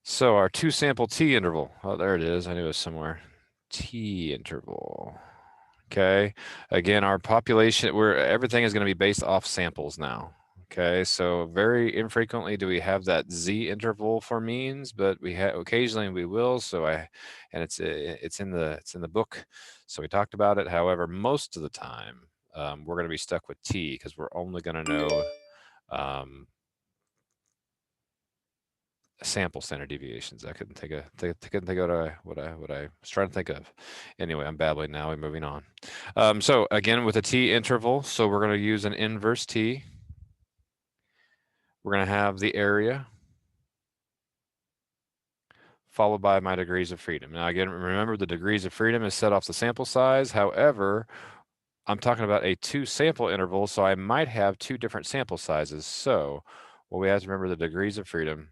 So our two sample t interval. Oh, there it is. I knew it was somewhere. T interval. Okay. Again, our population, where everything is going to be based off samples now. Okay. So very infrequently do we have that z interval for means, but we have occasionally we will. And it's in the book. So we talked about it. However, most of the time, we're going to be stuck with t because we're only going to know um, sample standard deviations. I couldn't think of what I was trying to think of. Anyway, I'm babbling now. We're moving on. So again, with a t interval, so we're going to use an inverse t. We're going to have the area followed by my degrees of freedom. Now again, remember the degrees of freedom is set off the sample size. However, I'm talking about a two sample interval, so I might have two different sample sizes. So what we have to remember, the degrees of freedom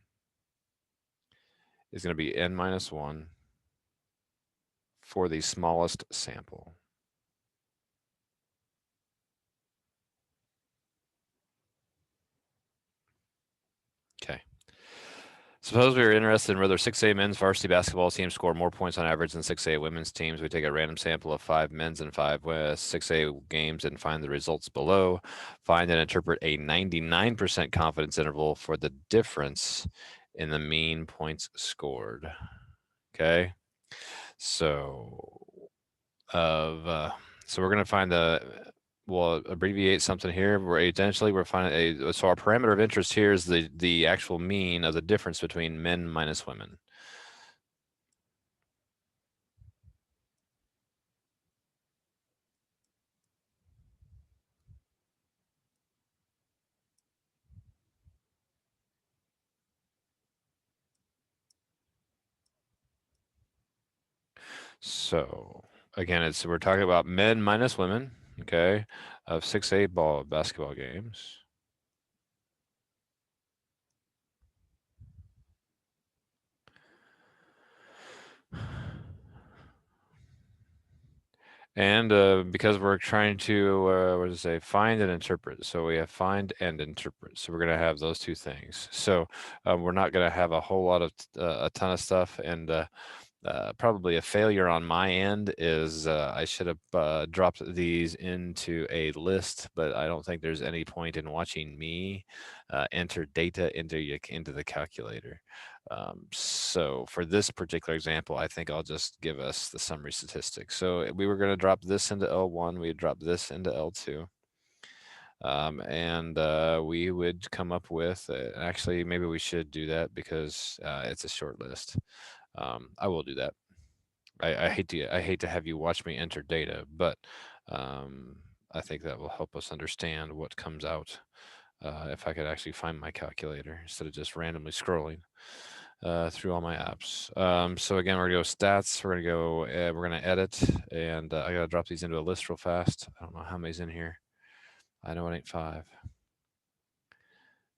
is going to be n minus 1 for the smallest sample. Okay. Suppose we are interested in whether 6A men's varsity basketball teams score more points on average than 6A women's teams. We take a random sample of 5 men's and 5 6A games and find the results below. Find and interpret a 99% confidence interval for the difference in the mean points scored. Okay. So so we're going to find we'll abbreviate something here. We're finding so our parameter of interest here is the actual mean of the difference between men minus women. So again, we're talking about men minus women, okay, of 6A basketball games. And because we're trying to, what does it say, find and interpret. So we have find and interpret. So we're going to have those two things. So we're not going to have a whole lot of, a ton of stuff. And probably a failure on my end is I should have dropped these into a list, but I don't think there's any point in watching me enter data into the calculator. So for this particular example, I think I'll just give us the summary statistics. So we were going to drop this into L1, we'd drop this into L2. And we would come up with, actually, maybe we should do that because it's a short list. I will do that. I hate to have you watch me enter data, but I think that will help us understand what comes out if I could actually find my calculator instead of just randomly scrolling through all my apps. So again, we're gonna go stats. We're gonna go. We're gonna edit, and I gotta drop these into a list real fast. I don't know how many's in here. I know it ain't 5.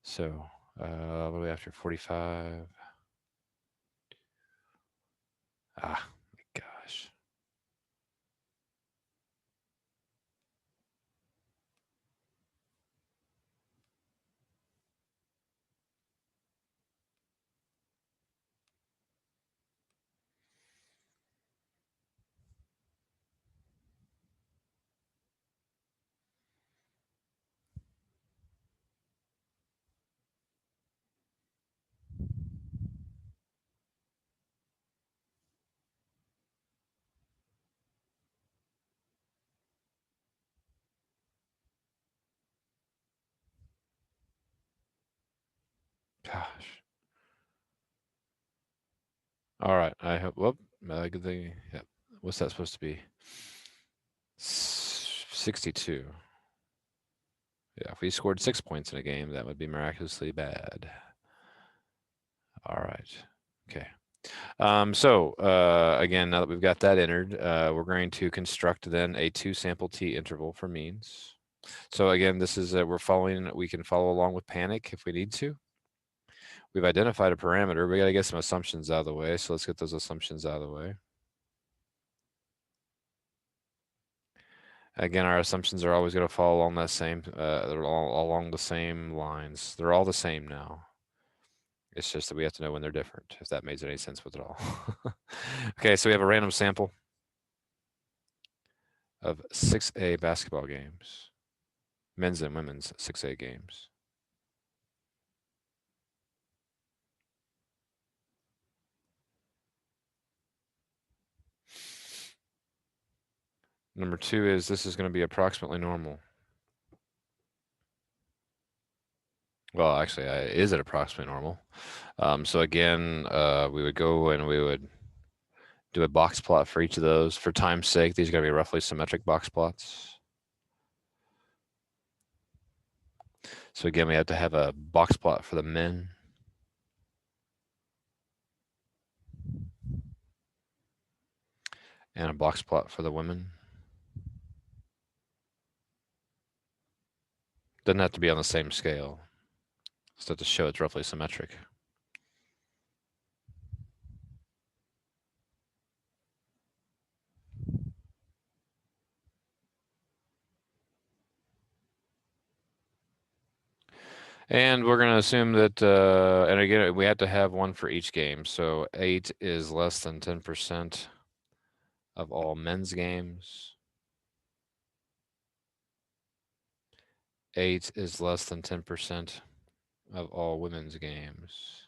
So what are we after? 45. Ah, my gosh. Gosh. All right. I hope. Whoop. Good thing. Yeah. What's that supposed to be? 62. Yeah. If we scored 6 points in a game, that would be miraculously bad. All right. Okay. So again, now that we've got that entered, we're going to construct then a 2 sample t interval for means. So again, this is we can follow along with panic if we need to. We've identified a parameter. We got to get some assumptions out of the way. So let's get those assumptions out of the way. Again, our assumptions are always going to follow along that same, they're all along the same lines. They're all the same now. It's just that we have to know when they're different, if that makes any sense with it all. Okay, so we have a random sample of 6A basketball games, men's and women's 6A games. Number 2 is this is going to be approximately normal. Well, actually, is it approximately normal? So again, we would go and we would do a box plot for each of those. For time's sake, these are going to be roughly symmetric box plots. So again, we have to have a box plot for the men. And a box plot for the women. Doesn't have to be on the same scale. Just have to show it's roughly symmetric. And we're going to assume that, and again, we had to have one for each game. So 8 is less than 10% of all men's games. 8 is less than 10% of all women's games.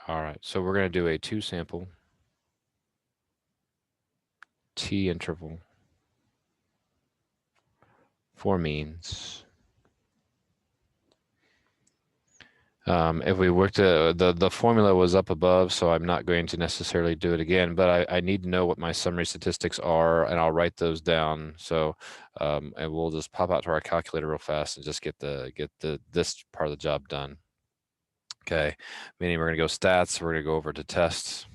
All right, so we're going to do a 2-sample T interval for means. If we worked, the formula was up above, so I'm not going to necessarily do it again, but I need to know what my summary statistics are, and I'll write those down. So, and we'll just pop out to our calculator real fast and just get this part of the job done. Okay, meaning we're going to go stats, we're going to go over to tests.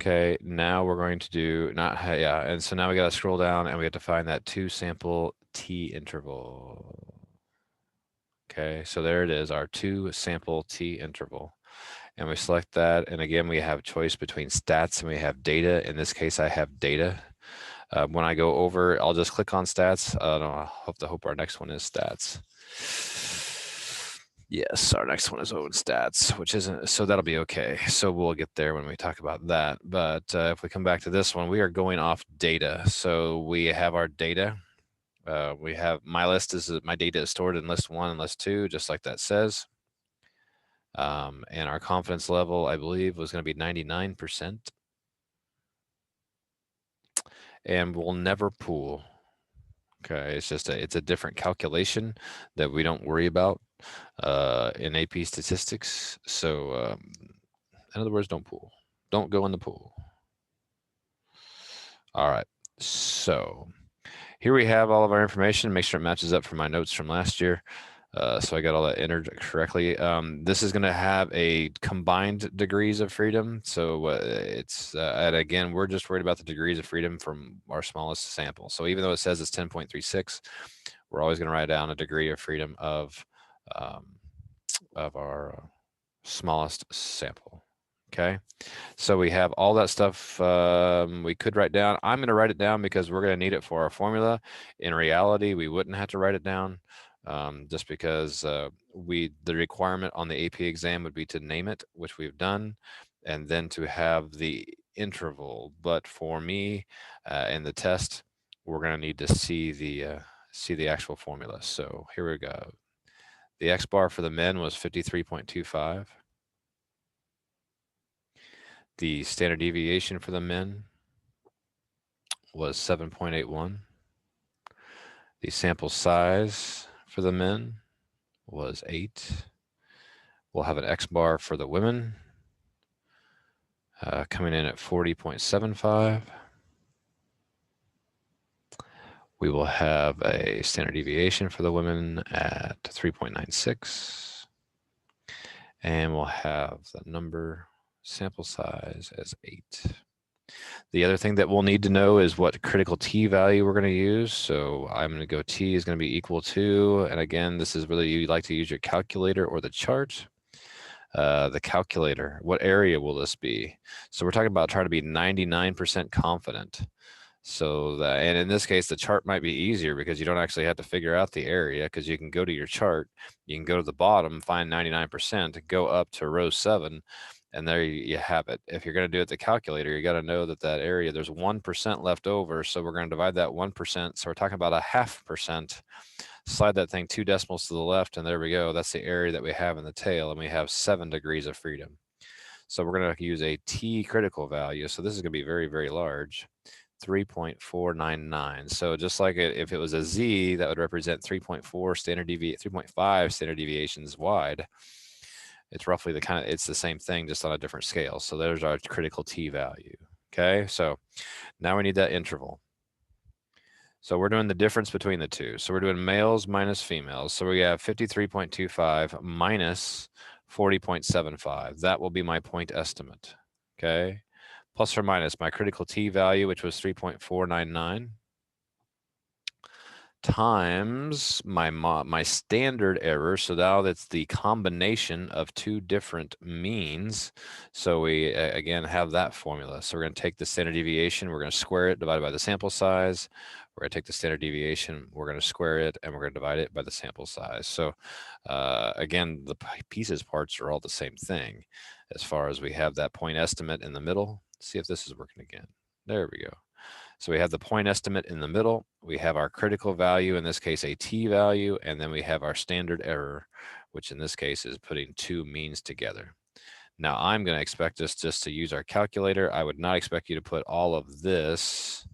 Okay, now we're going to do and so now we got to scroll down and we have to find that 2-sample T interval. Okay, so there it is, our 2-sample T interval. And we select that, and again, we have choice between stats and we have data. In this case, I have data. When I go over, I'll just click on stats. I hope our next one is stats. Yes, our next one is own stats, which isn't, so that'll be okay. So we'll get there when we talk about that. But if we come back to this one, we are going off data. So we have our data. We have my data is stored in list 1 and list 2, just like that says. And our confidence level, I believe, was going to be 99%. And we'll never pool. Okay, it's a different calculation that we don't worry about in AP statistics. So in other words, don't pool. Don't go in the pool. All right, so here we have all of our information. Make sure it matches up from my notes from last year. So I got all that entered correctly. This is going to have a combined degrees of freedom. So and again, we're just worried about the degrees of freedom from our smallest sample. So even though it says it's 10.36, we're always going to write down a degree of freedom of our smallest sample. Okay, so we have all that stuff we could write down. I'm going to write it down because we're going to need it for our formula. In reality, we wouldn't have to write it down. Just because the requirement on the AP exam would be to name it, which we've done, and then to have the interval. But for me, in the test, we're going to need to see the actual formula. So here we go. The X bar for the men was 53.25. The standard deviation for the men was 7.81. The sample size for the men was 8. We'll have an X bar for the women coming in at 40.75. We will have a standard deviation for the women at 3.96. And we'll have the number sample size as 8. The other thing that we'll need to know is what critical T value we're going to use. So I'm going to go T is going to be equal to, and again, this is whether you like to use your calculator or the chart. The calculator, what area will this be? So we're talking about trying to be 99% confident. So that, and in this case, the chart might be easier because you don't actually have to figure out the area, because you can go to your chart, you can go to the bottom, find 99%, go up to row 7, and there you have it. If you're going to do it the calculator, you got to know that that area, there's 1% left over. So we're going to divide that 1%. So we're talking about a 0.5%. Slide that thing 2 decimals to the left, and there we go. That's the area that we have in the tail, and we have 7 degrees of freedom. So we're going to use a T critical value. So this is going to be very, very large. 3.499. So just like if it was a Z, that would represent 3.4 standard deviation, 3.5 standard deviations wide. It's roughly it's the same thing, just on a different scale. So there's our critical T value. Okay, so now we need that interval. So we're doing the difference between the two. So we're doing males minus females. So we have 53.25 minus 40.75. That will be my point estimate. Okay, plus or minus my critical T value, which was 3.499, times my standard error. So now that's the combination of two different means. So we again have that formula. So we're going to take the standard deviation, we're going to square it, divided by the sample size. We're going to take the standard deviation, we're going to square it, and we're going to divide it by the sample size. So again, the pieces parts are all the same thing. As far as we have that point estimate in the middle. See if this is working again. There we go. So we have the point estimate in the middle, we have our critical value, in this case a T value, and then we have our standard error, which in this case is putting two means together. Now I'm going to expect us just to use our calculator. I would not expect you to put all of this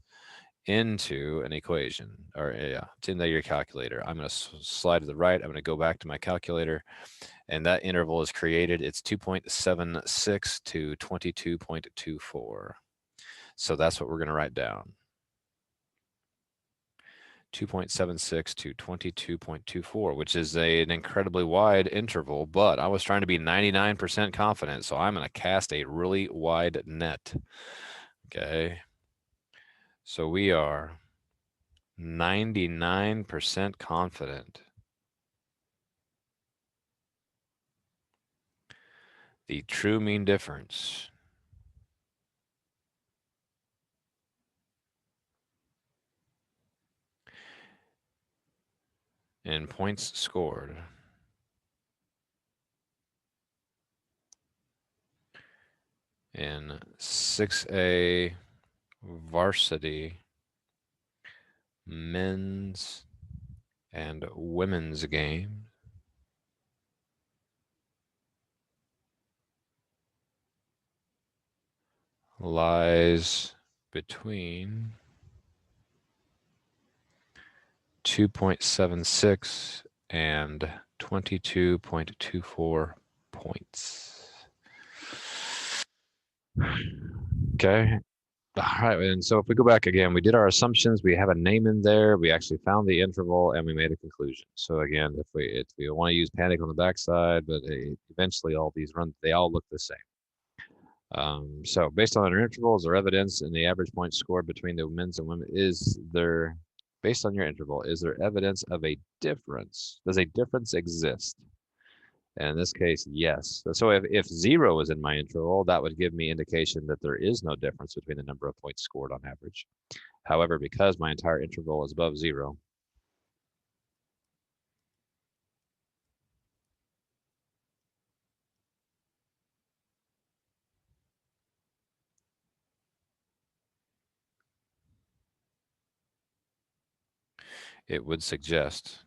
into an equation, or it's into your calculator. I'm going to slide to the right. I'm going to go back to my calculator, and that interval is created. It's 2.76 to 22.24. So that's what we're going to write down. 2.76 to 22.24, which is an incredibly wide interval, but I was trying to be 99% confident, so I'm going to cast a really wide net. Okay. So we are 99% confident. The true mean difference in points scored in 6A varsity men's and women's games lies between 2.76 and 22.24 points. Okay. All right. And so if we go back again, we did our assumptions, we have a name in there, we actually found the interval, and we made a conclusion. So again, if we want to use panic on the backside, but eventually all these they all look the same. So based on our intervals or evidence in the average points scored between the men's and women, based on your interval, is there evidence of a difference? Does a difference exist? And in this case, yes. So if 0 is in my interval, that would give me indication that there is no difference between the number of points scored on average. However, because my entire interval is above 0, it would suggest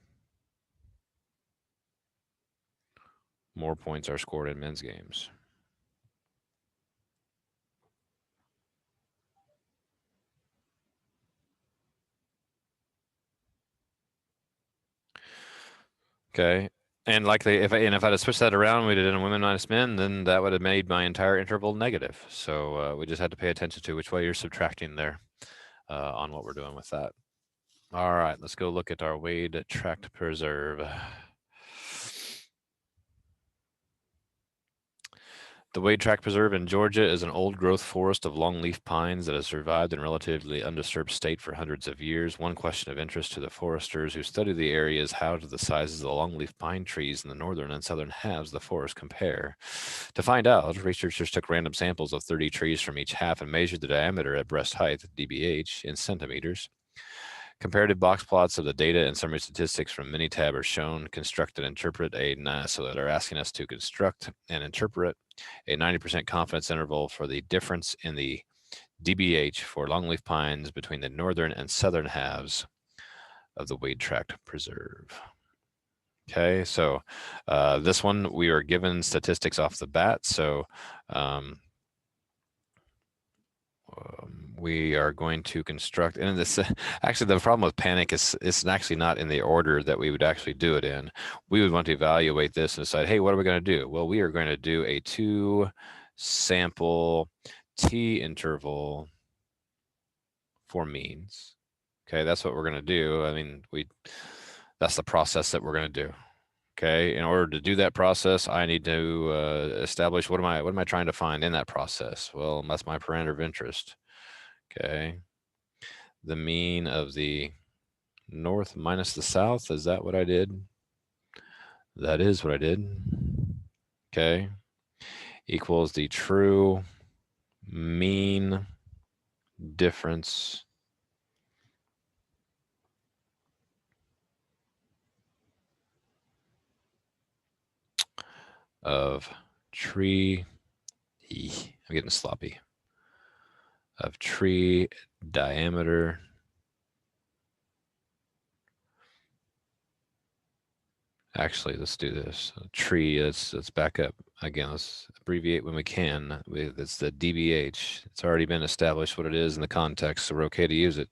more points are scored in men's games. Okay. And likely, if I'd have switched that around, we did it in women minus men, then that would have made my entire interval negative. So we just had to pay attention to which way you're subtracting there on what we're doing with that. All right, let's go look at our Wade tract preserve. The Wade Tract Preserve in Georgia is an old-growth forest of longleaf pines that has survived in relatively undisturbed state for hundreds of years. One question of interest to the foresters who study the area is how do the sizes of the longleaf pine trees in the northern and southern halves of the forest compare? To find out, researchers took random samples of 30 trees from each half and measured the diameter at breast height, dBH, in centimeters. Comparative box plots of the data and summary statistics from Minitab are shown. Construct and interpret so that are asking us to construct and interpret a 90% confidence interval for the difference in the dBH for longleaf pines between the northern and southern halves of the Wade Tract Preserve. Okay, so this one we are given statistics off the bat. So we are going to construct, and this actually the problem with panic is it's actually not in the order that we would actually do it in. We would want to evaluate this and decide, hey, what are we going to do? Well, we are going to do a 2-sample t interval for means. Okay, that's what we're going to do. I mean, that's the process that we're going to do. Okay, in order to do that process, I need to establish what am I trying to find in that process? Well, that's my parameter of interest. Okay, the mean of the north minus the south, is that what I did? That is what I did. Okay, equals the true mean difference of tree, I'm getting sloppy, of tree diameter actually, let's do this. Tree, let's back up. Again, let's abbreviate when we can. It's the dBH. It's already been established what it is in the context, so we're okay to use it.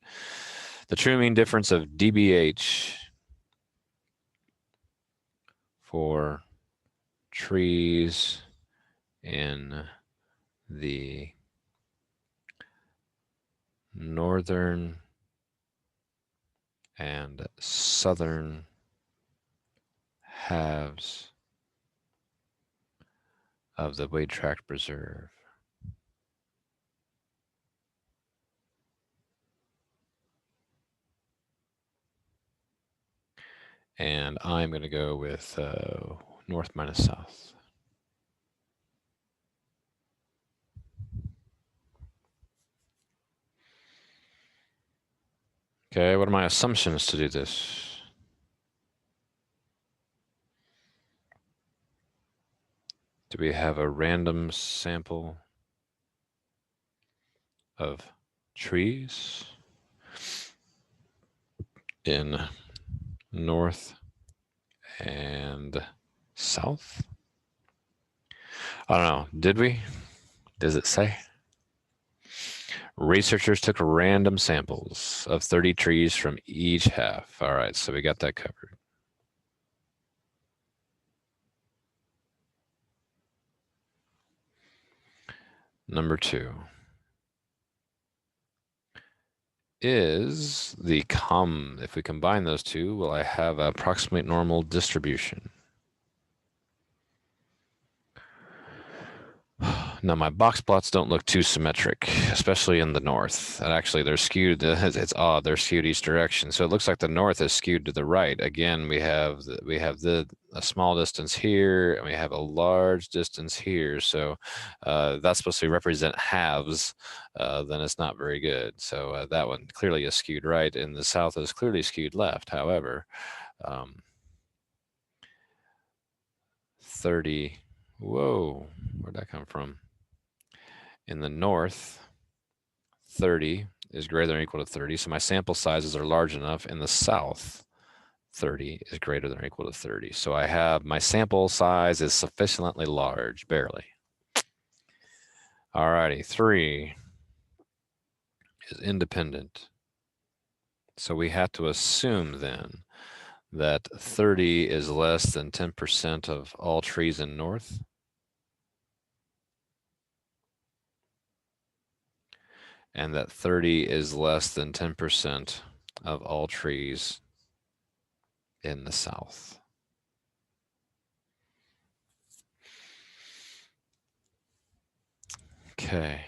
The true mean difference of dBH for trees in the northern and southern halves of the Wade Tract Preserve. And I'm going to go with north minus south. Okay, what are my assumptions to do this? Do we have a random sample of trees in north and south? I don't know. Did we? Does it say? Researchers took random samples of 30 trees from each half. All right, so we got that covered. Number 2 is if we combine those two, will I have an approximate normal distribution? Now, my box plots don't look too symmetric, especially in the north. And actually, they're skewed. It's odd. They're skewed each direction. So it looks like the north is skewed to the right. Again, we have a small distance here, and we have a large distance here. So that's supposed to represent halves. Then it's not very good. So that one clearly is skewed right, and the south is clearly skewed left. However, 30. Whoa, where'd that come from? In the north, 30 is greater than or equal to 30. So my sample sizes are large enough. In the south, 30 is greater than or equal to 30. So I have my sample size is sufficiently large, barely. All righty, 3 is independent. So we have to assume then that 30 is less than 10% of all trees in north. And that 30 is less than 10% of all trees in the south. Okay.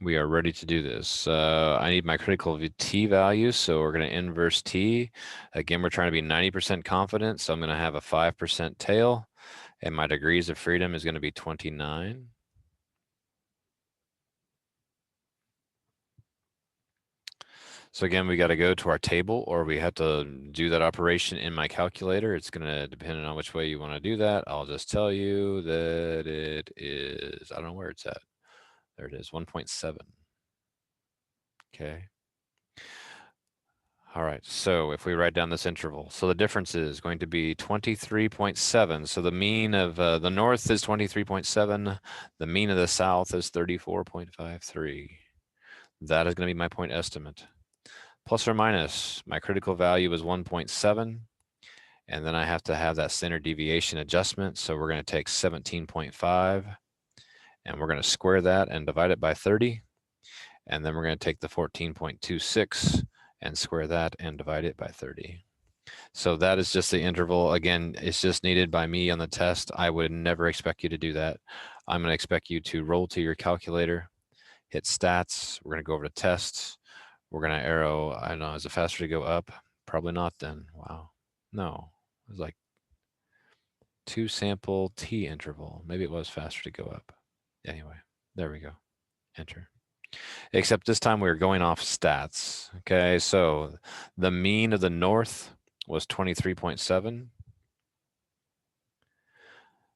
We are ready to do this. I need my critical t value, so we're going to inverse t. Again, we're trying to be 90% confident, so I'm going to have a 5% tail, and my degrees of freedom is going to be 29. So again, we got to go to our table, or we have to do that operation in my calculator. It's going to depend on which way you want to do that. I'll just tell you that it is, I don't know where it's at. There it is, 1.7. Okay. All right, so if we write down this interval, so the difference is going to be 23.7. So the mean of the north is 23.7. The mean of the south is 34.53. That is going to be my point estimate. Plus or minus, my critical value is 1.7. And then I have to have that standard deviation adjustment. So we're going to take 17.5 and we're going to square that and divide it by 30. And then we're going to take the 14.26 and square that and divide it by 30. So that is just the interval. Again, it's just needed by me on the test. I would never expect you to do that. I'm going to expect you to roll to your calculator, hit stats. We're going to go over to tests. We're going to arrow, I don't know, is it faster to go up? Probably not then. Wow. No, it was like 2 sample t interval. Maybe it was faster to go up. Anyway, there we go. Enter. Except this time we were going off stats. Okay, so the mean of the north was 23.7.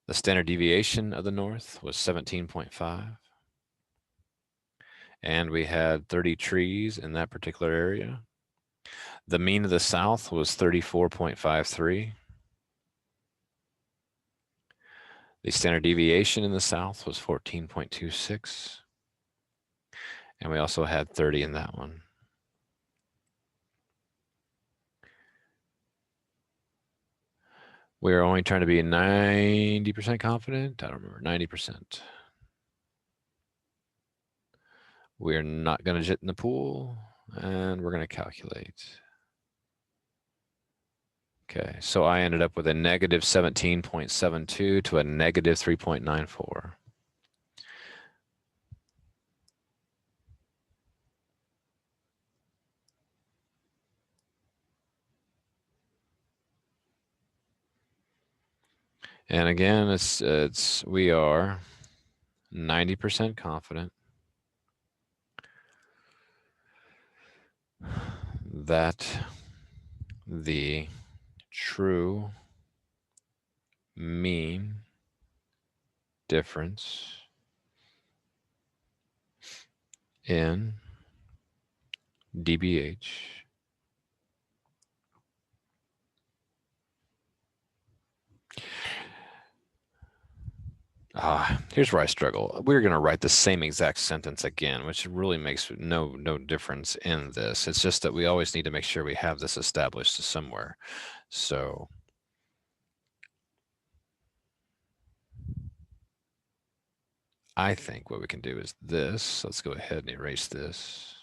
The standard deviation of the north was 17.5. And we had 30 trees in that particular area. The mean of the south was 34.53. The standard deviation in the south was 14.26. And we also had 30 in that one. We are only trying to be 90% confident. I don't remember, 90%. We're not going to jet in the pool, and we're going to calculate. Okay, so I ended up with a negative 17.72 to a negative 3.94. And again, we are 90% confident that the true mean difference in DBH here's where I struggle. We're going to write the same exact sentence again, which really makes no difference in this. It's just that we always need to make sure we have this established somewhere. So I think what we can do is this. Let's go ahead and erase this.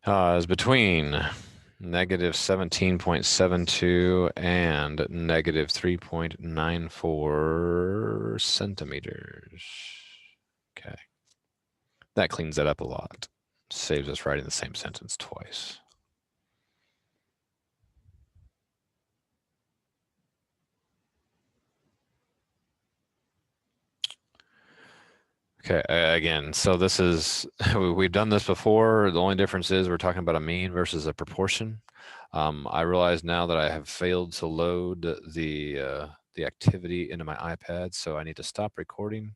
Is between negative 17.72 and negative 3.94 centimeters. Okay. That cleans that up a lot. Saves us writing the same sentence twice. Okay, again, so this is, we've done this before. The only difference is we're talking about a mean versus a proportion. I realize now that I have failed to load the activity into my iPad, so I need to stop recording